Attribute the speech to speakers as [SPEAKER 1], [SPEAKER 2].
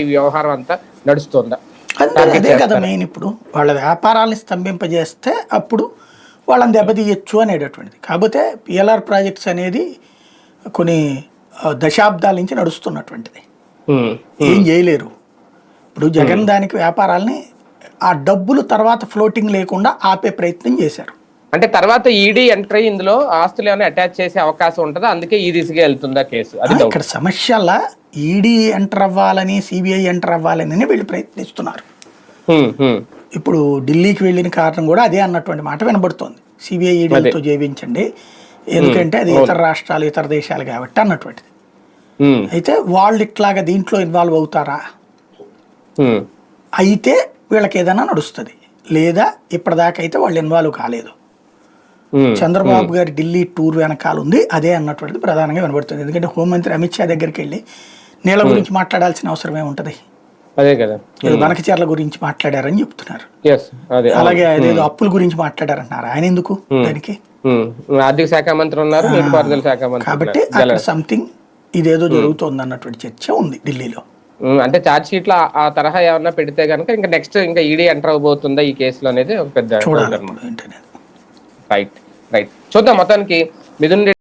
[SPEAKER 1] ఈ వ్యవహారం అంతా నడుస్తుందా?
[SPEAKER 2] అదే కదా మెయిన్. ఇప్పుడు వాళ్ళ వ్యాపారాలని స్తంభింపజేస్తే అప్పుడు వాళ్ళని దెబ్బతీయచ్చు అనేటటువంటిది. కాకపోతే పిఎల్ఆర్ ప్రాజెక్ట్స్ అనేది కొన్ని దశాబ్దాల నుంచి నడుస్తున్నటువంటిది, ఏం చేయలేరు. ఇప్పుడు జగన్ దానికి వ్యాపారాలని ఆ డబ్బులు తర్వాత ఫ్లోటింగ్ లేకుండా ఆపే ప్రయత్నం చేశారు.
[SPEAKER 1] అంటే తర్వాత ఈడీ ఎంట్రీ ఇందులో ఆస్తులు ఏమైనా అటాచ్ చేసే అవకాశం ఉంటుందా? అందుకే ఈ దిశగా వెళ్తుందా కేసు? అది
[SPEAKER 2] ఇక్కడ సమస్యల ఈడీ ఎంటర్ అవ్వాలని, సిబిఐ ఎంటర్ అవ్వాలని వీళ్ళు ప్రయత్నిస్తున్నారు. ఇప్పుడు ఢిల్లీకి వెళ్ళిన కారణం కూడా అదే అన్నటువంటి మాట వినబడుతోంది. సిబిఐ ఈడీలతో జయించండి, ఎందుకంటే అది ఇతర రాష్ట్రాలు ఇతర దేశాలు కాబట్టి అన్నటువంటిది. అయితే వాళ్ళు ఇట్లాగా దీంట్లో ఇన్వాల్వ్ అవుతారా? అయితే వీళ్ళకి ఏదైనా నడుస్తుంది, లేదా ఇప్పటిదాకా అయితే వాళ్ళు ఇన్వాల్వ్ కాలేదు. చంద్రబాబు గారి ఢిల్లీ టూర్ వెనకాల ఉంది అదే అన్నటువంటిది ప్రధానంగా వినబడుతుంది. ఎందుకంటే హోంమంత్రి అమిత్ షా దగ్గరికి వెళ్ళి నీళ్ళ గురించి మాట్లాడాల్సిన అవసరం ఏముంటది?
[SPEAKER 1] అదే కదా,
[SPEAKER 2] బనకచర్ల గురించి మాట్లాడారని చెప్తున్నారు.
[SPEAKER 1] అలాగే
[SPEAKER 2] అదేదో అప్పుల గురించి మాట్లాడారంటున్నారు. ఆయన ఎందుకు దానికి?
[SPEAKER 1] ఆర్థిక శాఖ మంత్రి ఉన్నారు, నీటిపారుదల శాఖ మంత్రి.
[SPEAKER 2] కాబట్టి అక్కడ సంథింగ్ ఇదేదో జరుగుతోంది అన్నటువంటి చర్చ ఉంది ఢిల్లీలో.
[SPEAKER 1] అంటే ఛార్జ్ షీట్ లో ఆ తరహా ఏమన్నా పెడితే కనుక ఇంకా నెక్స్ట్ ఇంకా ఈడీ ఎంటర్ అవబోతుందా ఈ కేసులో అనేది ఒక పెద్ద
[SPEAKER 2] చూడాలి.
[SPEAKER 1] రైట్ చూద్దాం. మొత్తానికి మిథున్ రెడ్డి